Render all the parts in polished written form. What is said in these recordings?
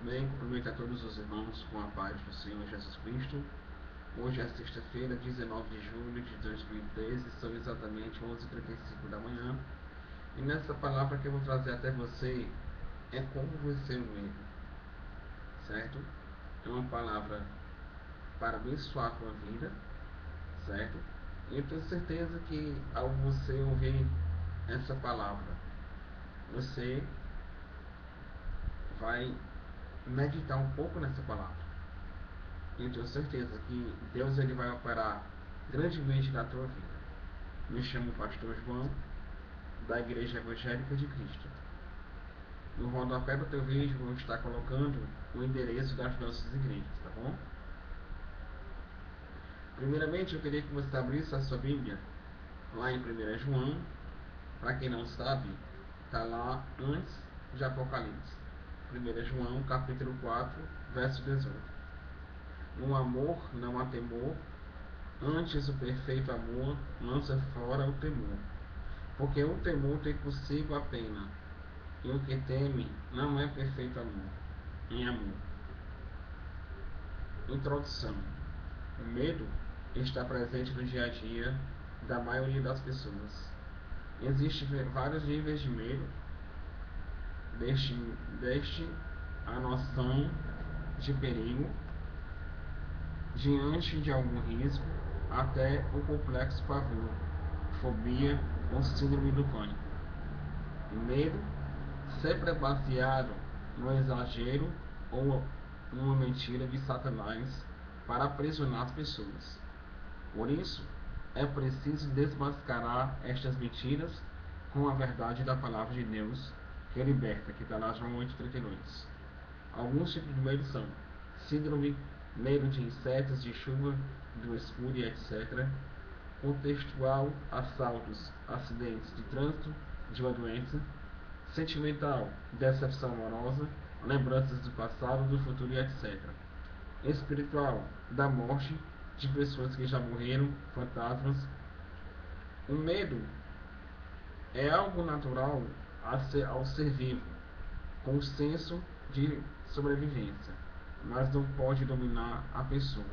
Bem, cumprimento a todos os irmãos com a paz do Senhor Jesus Cristo. Hoje é sexta-feira, 19 de julho de 2013, são exatamente 11h35 da manhã. E nessa palavra que eu vou trazer até você é como vencer o medo, certo? É uma palavra para abençoar a tua vida, certo? E eu tenho certeza que ao você ouvir essa palavra, você vai meditar um pouco nessa palavra. Eu tenho certeza que Deus ele vai operar grandemente na tua vida. Me chamo Pastor João, da Igreja Evangélica de Cristo. No rodapé do teu vídeo vou estar colocando o endereço das nossas igrejas, tá bom? Primeiramente eu queria que você abrisse a sua Bíblia lá em 1 João. Para quem não sabe, está lá antes de Apocalipse. 1 João capítulo 4, verso 18. No amor não há temor, antes o perfeito amor lança fora o temor, porque o temor tem consigo a pena, e o que teme não é perfeito amor, em amor. Introdução. O medo está presente no dia a dia da maioria das pessoas. Existem vários níveis de medo, desde a noção de perigo diante de algum risco até o complexo pavor, fobia ou síndrome do pânico. O medo sempre é baseado no exagero ou numa mentira de Satanás para aprisionar as pessoas. Por isso, é preciso desmascarar estas mentiras com a verdade da palavra de Deus que liberta, que está lá João 8,32. Alguns tipos de medo são síndrome, medo de insetos, de chuva, do escuro e etc. Contextual, assaltos, acidentes de trânsito, de uma doença. Sentimental, decepção amorosa, lembranças do passado, do futuro e etc. Espiritual, da morte, de pessoas que já morreram, fantasmas. O medo é algo natural ao ser vivo, com o senso de sobrevivência, mas não pode dominar a pessoa.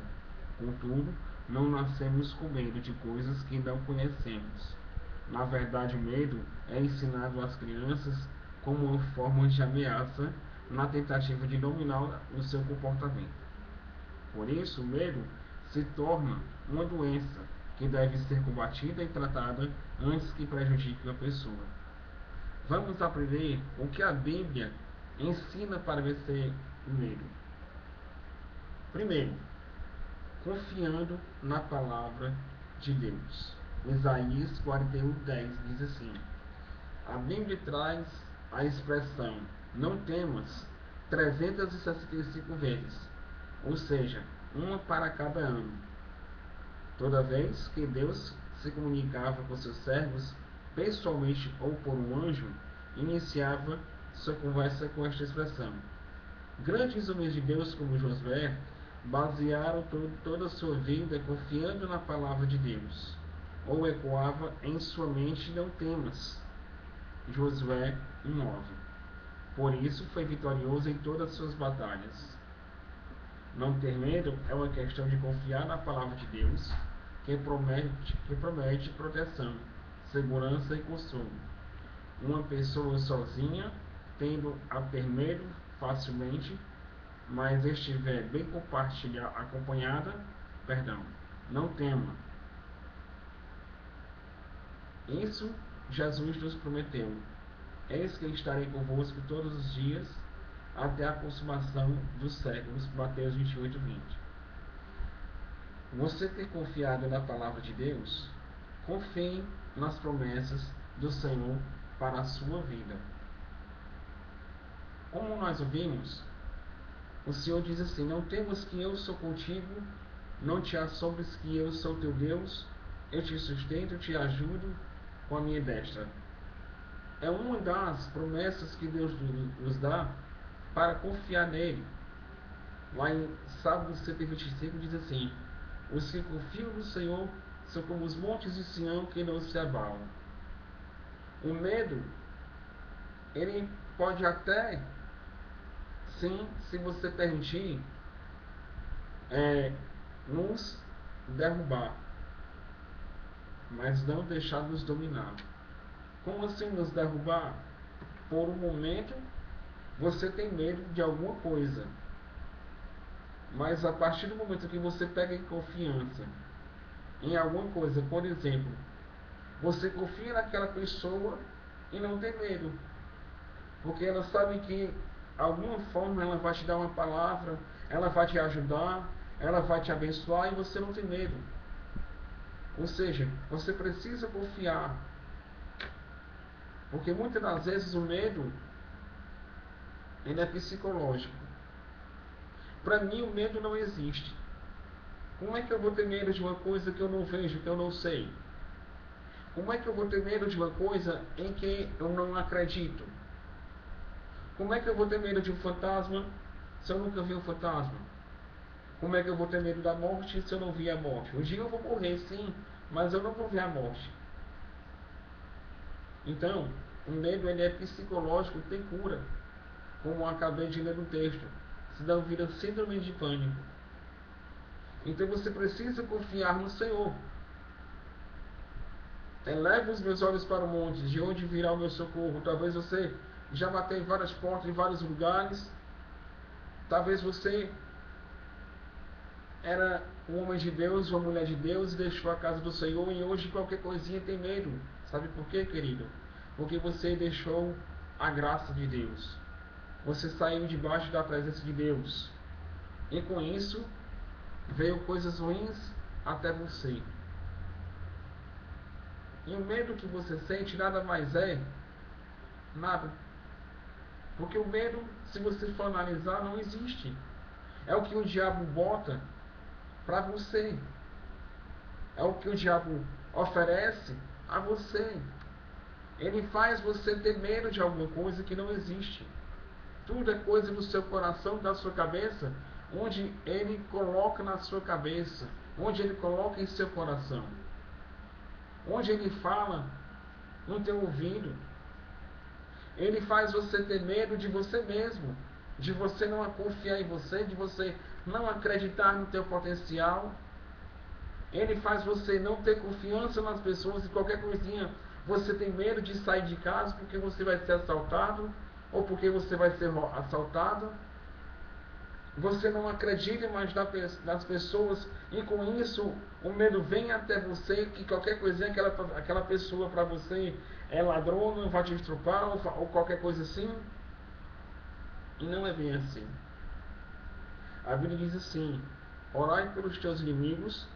Contudo, não nascemos com medo de coisas que não conhecemos. Na verdade, o medo é ensinado às crianças como uma forma de ameaça na tentativa de dominar o seu comportamento. Por isso, o medo se torna uma doença que deve ser combatida e tratada antes que prejudique a pessoa. Vamos aprender o que a Bíblia ensina para vencer o medo. Primeiro, confiando na palavra de Deus. Isaías 41:10 diz assim: a Bíblia traz a expressão não temas 365 vezes, ou seja, uma para cada ano. Toda vez que Deus se comunicava com seus servos, pessoalmente ou por um anjo, iniciava sua conversa com esta expressão. Grandes homens de Deus como Josué basearam toda a sua vida confiando na palavra de Deus, ou ecoava em sua mente não temas. Josué 1:9. Por isso foi vitorioso em todas as suas batalhas. Não ter medo é uma questão de confiar na palavra de Deus, que promete proteção, segurança e consolo. Uma pessoa sozinha tendo a ter medo facilmente, mas estiver bem acompanhada, não tema. Isso Jesus nos prometeu. Eis que estarei convosco todos os dias, até a consumação dos séculos. Mateus 28:20. Você tem confiado na palavra de Deus? Confie nas promessas do Senhor para a sua vida. Como nós ouvimos, o Senhor diz assim: não temas que eu sou contigo, não te assombres que eu sou teu Deus, eu te sustento, te ajudo com a minha destra. É uma das promessas que Deus nos dá para confiar nele. Lá em Salmo 125 diz assim: os que confiam no Senhor são como os montes de Sião que não se abalam. O medo, ele pode até sim, se você permitir, nos derrubar, mas não deixar nos dominar. Como assim nos derrubar? Por um momento você tem medo de alguma coisa, mas a partir do momento que você pega em confiança em alguma coisa, por exemplo, você confia naquela pessoa e não tem medo, porque ela sabe que de alguma forma ela vai te dar uma palavra, ela vai te ajudar, ela vai te abençoar e você não tem medo. Ou seja, você precisa confiar, porque muitas das vezes o medo ele é psicológico. Para mim o medo não existe. Como é que eu vou ter medo de uma coisa que eu não vejo, que eu não sei? Como é que eu vou ter medo de uma coisa em que eu não acredito? Como é que eu vou ter medo de um fantasma se eu nunca vi um fantasma? Como é que eu vou ter medo da morte se eu não vi a morte? Um dia eu vou morrer, sim, mas eu não vou ver a morte. Então, o medo ele é psicológico, tem cura, como eu acabei de ler no texto. Senão vira síndrome de pânico. Então você precisa confiar no Senhor. Eleva os meus olhos para o monte, de onde virá o meu socorro. Talvez você já bateu em várias portas, em vários lugares. Talvez você era um homem de Deus, uma mulher de Deus, e deixou a casa do Senhor e hoje qualquer coisinha tem medo. Sabe por quê, querido? Porque você deixou a graça de Deus. Você saiu debaixo da presença de Deus. E com isso, veio coisas ruins até você. E o medo que você sente nada mais é nada. Porque o medo, se você for analisar, não existe. É o que o diabo bota para você. É o que o diabo oferece a você. Ele faz você ter medo de alguma coisa que não existe. Tudo é coisa do seu coração, da sua cabeça, onde ele coloca na sua cabeça, onde ele coloca em seu coração, onde ele fala no teu ouvido. Ele faz você ter medo de você mesmo, de você não confiar em você, de você não acreditar no teu potencial. Ele faz você não ter confiança nas pessoas e qualquer coisinha. Você tem medo de sair de casa porque você vai ser assaltado ou porque você vai ser assaltado. Você não acredita mais nas pessoas e com isso o medo vem até você que qualquer coisinha aquela pessoa para você é ladrona, vai te estrupar ou qualquer coisa assim. E não é bem assim. A Bíblia diz assim: orai pelos teus inimigos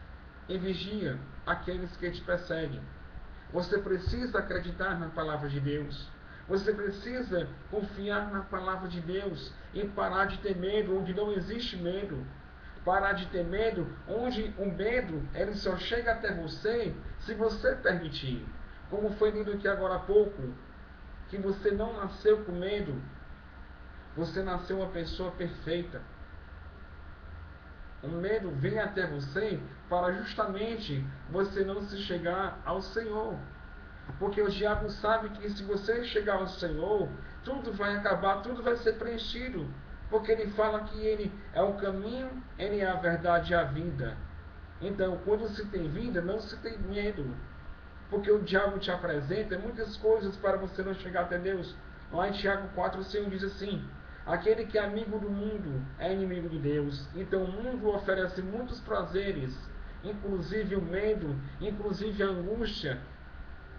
e vigia aqueles que te perseguem. Você precisa acreditar na palavra de Deus. Você precisa confiar na palavra de Deus e parar de ter medo onde não existe medo. Parar de ter medo onde o medo ele só chega até você se você permitir. Como foi lido aqui agora há pouco, que você não nasceu com medo, você nasceu uma pessoa perfeita. O medo vem até você para justamente você não se chegar ao Senhor. Porque o diabo sabe que se você chegar ao Senhor, tudo vai acabar, tudo vai ser preenchido. Porque ele fala que ele é o caminho, ele é a verdade e a vida. Então, quando se tem vida, não se tem medo. Porque o diabo te apresenta muitas coisas para você não chegar até Deus. Lá em Tiago 4, o Senhor diz assim: aquele que é amigo do mundo é inimigo de Deus. Então o mundo oferece muitos prazeres, inclusive o medo, inclusive a angústia,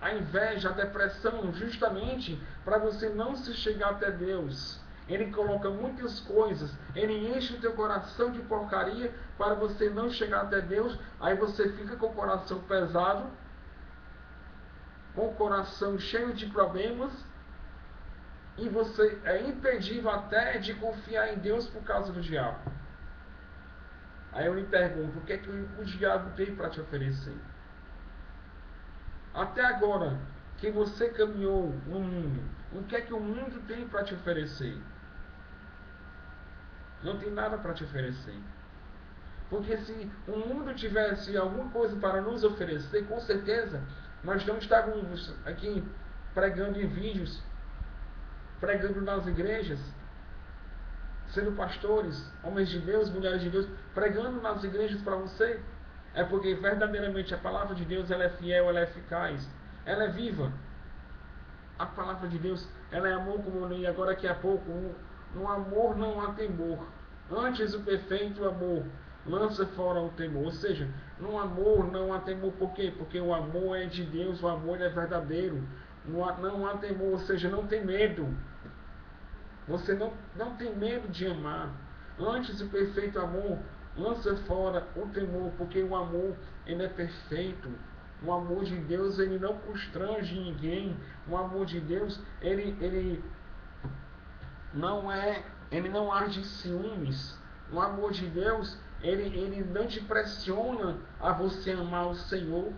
a inveja, a depressão, justamente para você não se chegar até Deus. Ele coloca muitas coisas, ele enche o teu coração de porcaria para você não chegar até Deus. Aí você fica com o coração pesado, com o coração cheio de problemas, e você é impedido até de confiar em Deus por causa do diabo. Aí eu lhe pergunto, o que é que o diabo tem para te oferecer? Até agora, que você caminhou no mundo, o que é que o mundo tem para te oferecer? Não tem nada para te oferecer. Porque se o mundo tivesse alguma coisa para nos oferecer, com certeza, nós não estávamos aqui pregando em vídeos, pregando nas igrejas. sendo pastores, homens de Deus, mulheres de Deus, pregando nas igrejas para você. É porque verdadeiramente a palavra de Deus, ela é fiel, ela é eficaz, ela é viva. A palavra de Deus, ela é amor, como eu li agora aqui há pouco. No amor não há temor. Antes o perfeito amor lança fora o temor. Ou seja, no amor não há temor. Por quê? Porque o amor é de Deus, o amor é verdadeiro. Não há temor, ou seja, não tem medo. Você não tem medo de amar. Antes o perfeito amor lança fora o temor, porque o amor, ele é perfeito. O amor de Deus, ele não constrange ninguém. O amor de Deus, ele não arde em ciúmes. O amor de Deus, ele não te pressiona a você amar o Senhor.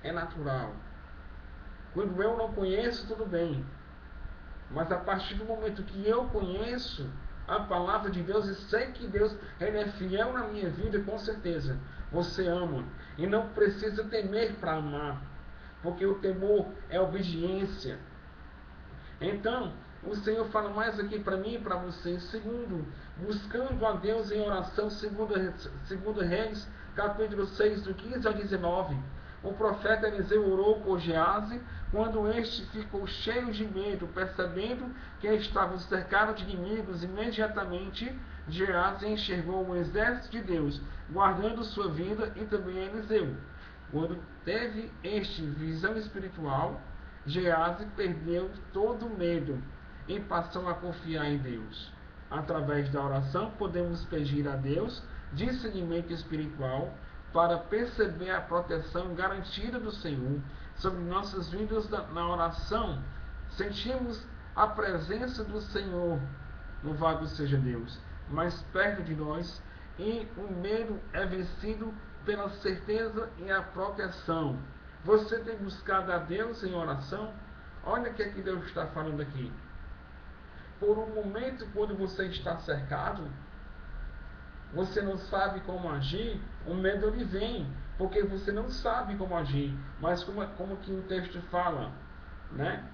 É natural. Quando eu não conheço, tudo bem. Mas a partir do momento que eu conheço a palavra de Deus e sei que Deus, ele é fiel na minha vida, com certeza você ama. E não precisa temer para amar, porque o temor é obediência. Então, o Senhor fala mais aqui para mim e para você. Segundo, buscando a Deus em oração, segundo Reis, capítulo 6, do 15 ao 19. O profeta Eliseu orou por Geazi, quando este ficou cheio de medo, percebendo que estavam cercados de inimigos. Imediatamente Geazi enxergou o exército de Deus, guardando sua vida, e também Eliseu. Quando teve este visão espiritual, Geazi perdeu todo o medo e passou a confiar em Deus. Através da oração, podemos pedir a Deus discernimento espiritual para perceber a proteção garantida do Senhor sobre nossas vidas. Na oração, sentimos a presença do Senhor, louvado seja Deus, mais perto de nós, e o medo é vencido pela certeza e a proteção. Você tem buscado a Deus em oração? Olha o que é que Deus está falando aqui. Por um momento, quando você está cercado, você não sabe como agir, o medo lhe vem, porque você não sabe como agir. Mas como que o texto fala, né?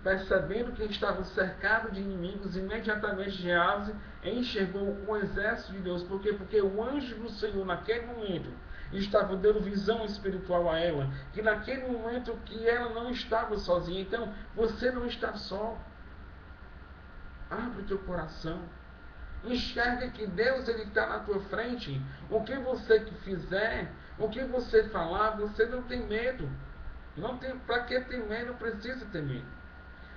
Percebendo que estavam cercados de inimigos, imediatamente Geazi enxergou o exército de Deus. Por quê? Porque o anjo do Senhor, naquele momento, estava dando visão espiritual a ela, que naquele momento que ela não estava sozinha. Então, você não está só. Abre o teu coração. Enxerga que Deus, ele está na tua frente. O que você fizer, o que você falar, você não tem medo. Não tem para que ter medo, não precisa ter medo.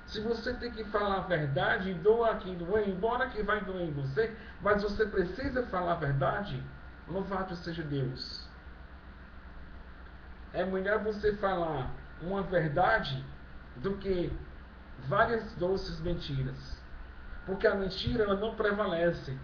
Se você tem que falar a verdade, doa quem doer, embora que vai doer em você, mas você precisa falar a verdade, louvado seja Deus. É melhor você falar uma verdade do que várias doces mentiras. Porque a mentira, ela não prevalece.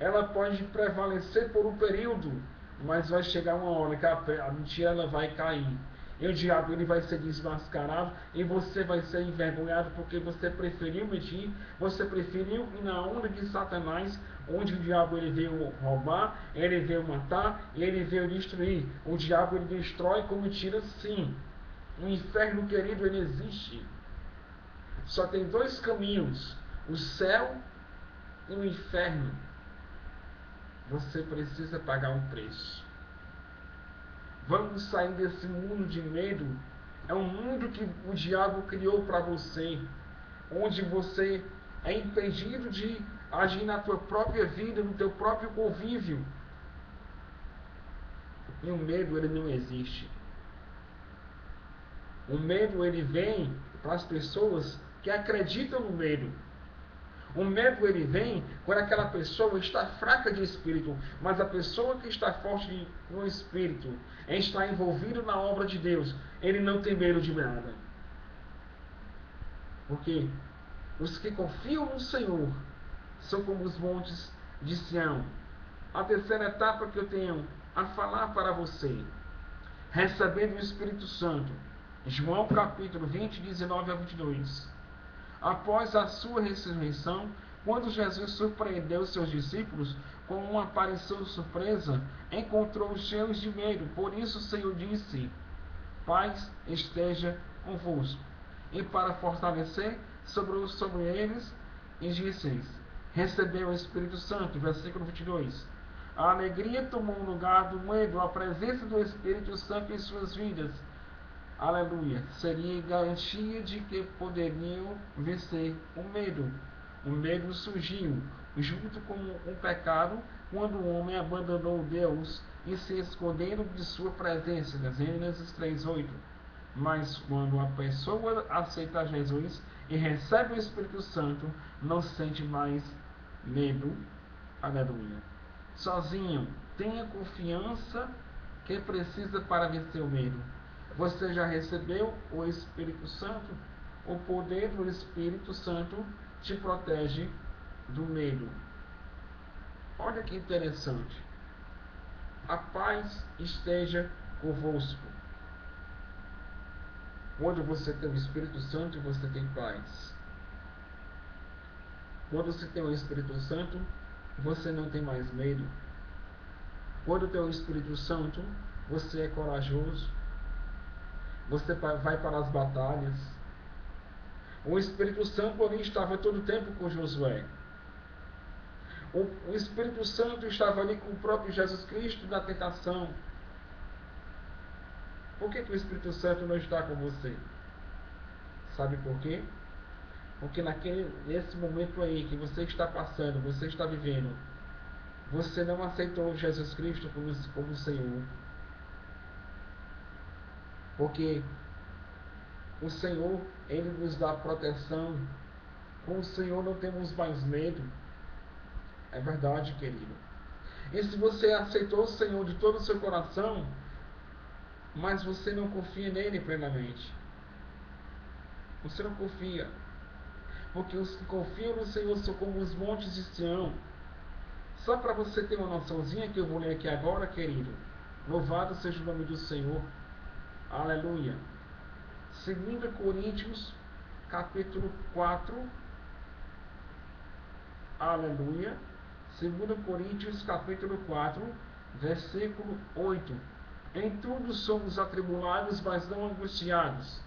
Ela pode prevalecer por um período, mas vai chegar uma hora que a mentira, ela vai cair. E o diabo, ele vai ser desmascarado, e você vai ser envergonhado, porque você preferiu mentir, você preferiu ir na onda de Satanás, onde o diabo, ele veio roubar, ele veio matar, e ele veio destruir. O diabo, ele destrói com mentira, sim. O inferno, querido, ele existe. Só tem dois caminhos: o céu e o inferno. Você precisa pagar um preço. Vamos sair desse mundo de medo. É um mundo que o diabo criou para você, onde você é impedido de agir na tua própria vida, no teu próprio convívio. E o medo, ele não existe. O medo, ele vem para as pessoas que acreditam no medo. O medo, ele vem quando aquela pessoa está fraca de espírito, mas a pessoa que está forte no espírito, está envolvido na obra de Deus, ele não tem medo de nada. Porque os que confiam no Senhor são como os montes de Sião. A terceira etapa que eu tenho a falar para você: recebendo o Espírito Santo. João capítulo 20, 19 a 22. Após a sua ressurreição, quando Jesus surpreendeu seus discípulos com uma aparição surpresa, encontrou-os cheios de medo. Por isso o Senhor disse: paz esteja convosco. E para fortalecer, sobre eles, e disse-lhes: recebeu o Espírito Santo. Versículo 22. A alegria tomou o lugar do medo. A presença do Espírito Santo em suas vidas, aleluia, seria garantia de que poderiam vencer o medo. O medo surgiu junto com o pecado, quando o homem abandonou Deus e se escondendo de sua presença. Gênesis 3:8. Mas quando a pessoa aceita Jesus e recebe o Espírito Santo, não sente mais medo. Aleluia. Sozinho, tenha confiança que precisa para vencer o medo. Você já recebeu o Espírito Santo? O poder do Espírito Santo te protege do medo. Olha que interessante. A paz esteja convosco. Quando você tem o Espírito Santo, você tem paz. Quando você tem o Espírito Santo, você não tem mais medo. Quando tem o Espírito Santo, você é corajoso. Você vai para as batalhas. O Espírito Santo ali estava todo o tempo com Josué. O Espírito Santo estava ali com o próprio Jesus Cristo na tentação. Por que o Espírito Santo não está com você? Sabe por quê? Porque nesse momento aí que você está passando, você está vivendo, você não aceitou Jesus Cristo como Senhor. Porque o Senhor, Ele nos dá proteção. Com o Senhor não temos mais medo. É verdade, querido. E se você aceitou o Senhor de todo o seu coração, mas você não confia nele plenamente, você não confia. Porque os que confiam no Senhor são como os montes de Sião. Só para você ter uma noçãozinha que eu vou ler aqui agora, querido. Louvado seja o nome do Senhor. Aleluia. 2 Coríntios, capítulo 4. Aleluia. 2 Coríntios, capítulo 4, versículo 8. Em tudo somos atribulados, mas não angustiados.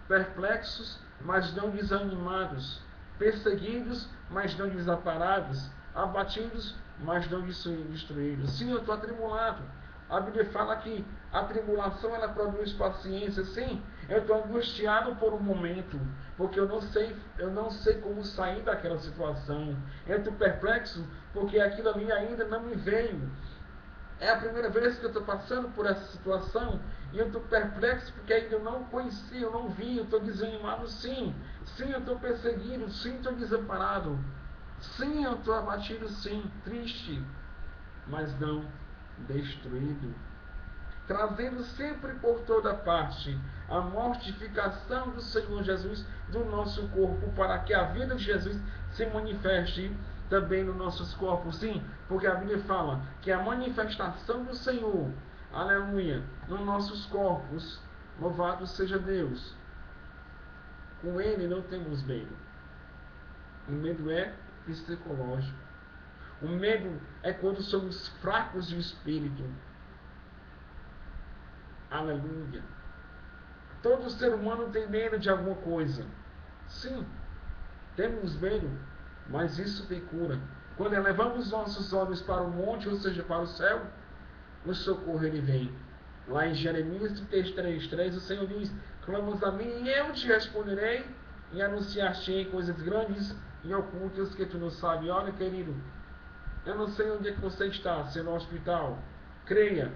Perplexos, mas não desanimados. Perseguidos, mas não desamparados. Abatidos, mas não destruídos. Sim, eu estou atribulado. A Bíblia fala que a tribulação ela produz paciência. Sim, eu estou angustiado por um momento, porque eu não sei como sair daquela situação. Eu estou perplexo porque aquilo ali ainda não me veio. É a primeira vez que eu estou passando por essa situação e eu estou perplexo porque ainda eu não conheci, eu não vi, eu estou desanimado, sim. Sim, eu estou perseguido, sim, estou desamparado. Sim, eu estou abatido, sim, triste, mas não destruído. Trazendo sempre por toda parte a mortificação do Senhor Jesus do nosso corpo, para que a vida de Jesus se manifeste também nos nossos corpos. Sim, porque a Bíblia fala que a manifestação do Senhor, aleluia, nos nossos corpos, louvado seja Deus. Com Ele não temos medo. O medo é psicológico. O medo é quando somos fracos de espírito. Aleluia. Todo ser humano tem medo de alguma coisa. Sim, temos medo, mas isso tem cura. Quando elevamos nossos olhos para o monte, ou seja, para o céu, o socorro ele vem. Lá em Jeremias 33:3, o Senhor diz: clamas a mim e eu te responderei, e anunciar-te coisas grandes e ocultas que tu não sabes. Olha, querido, eu não sei onde é que você está, se é no hospital. Creia,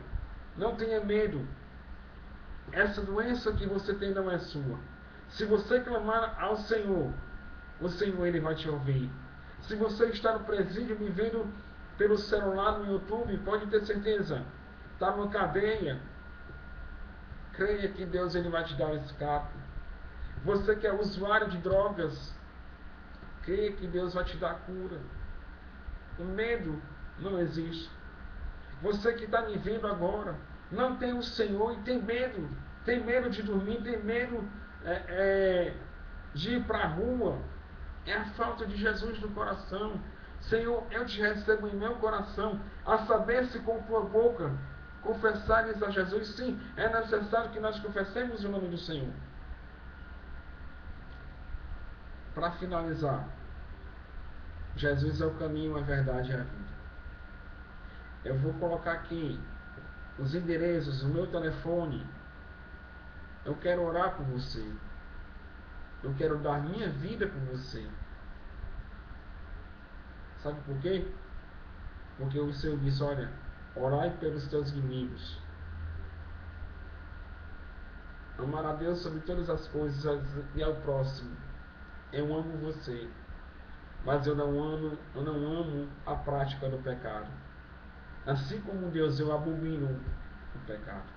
não tenha medo. Essa doença que você tem não é sua. Se você clamar ao Senhor, o Senhor ele vai te ouvir. Se você está no presídio me vendo pelo celular no YouTube, pode ter certeza, está numa cadeia, creia que Deus ele vai te dar um escape. Você que é usuário de drogas, creia que Deus vai te dar cura. O medo não existe. Você que está me vendo agora, não tem o Senhor e tem medo de dormir, tem medo de ir para a rua. É a falta de Jesus no coração. Senhor, eu te recebo em meu coração, a saber se com tua boca confessares a Jesus. Sim, é necessário que nós confessemos o nome do Senhor. Para finalizar, Jesus é o caminho, a verdade e a vida. Eu vou colocar aqui os endereços, o meu telefone. Eu quero orar por você. Eu quero dar minha vida por você. Sabe por quê? Porque o Senhor diz, olha, orai pelos teus inimigos. Amar a Deus sobre todas as coisas e ao próximo. Eu amo você, mas eu não amo a prática do pecado. Assim como Deus, eu abomino o pecado.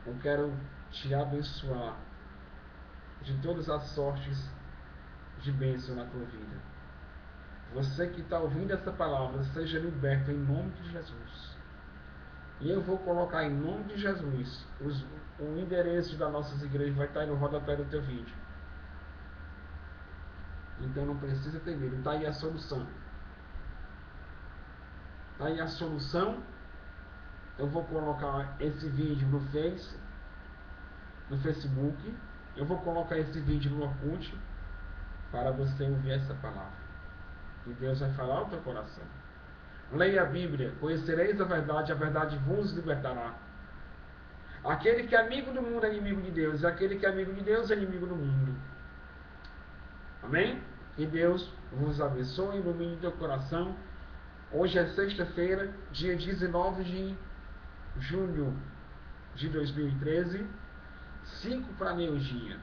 Eu quero te abençoar de todas as sortes de bênção na tua vida. Você que está ouvindo essa palavra, seja liberto em nome de Jesus. E eu vou colocar em nome de Jesus o endereço das nossas igrejas, vai estar aí no rodapé do teu vídeo. Então não precisa ter medo, está aí a solução. Está aí a solução. Eu vou colocar esse vídeo no Facebook. Eu vou colocar esse vídeo no Orkut para você ouvir essa palavra. E Deus vai falar ao teu coração. Leia a Bíblia, conhecereis a verdade vos libertará. Aquele que é amigo do mundo é inimigo de Deus, e aquele que é amigo de Deus é inimigo do mundo. Amém? Que Deus vos abençoe, ilumine teu coração. Hoje é sexta-feira, dia 19 de junho de 2013, 5 para meio-dia.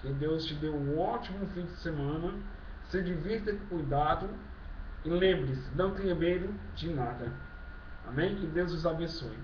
Que Deus te dê um ótimo fim de semana. Se divirta com cuidado. E lembre-se, não tenha medo de nada. Amém? Que Deus os abençoe.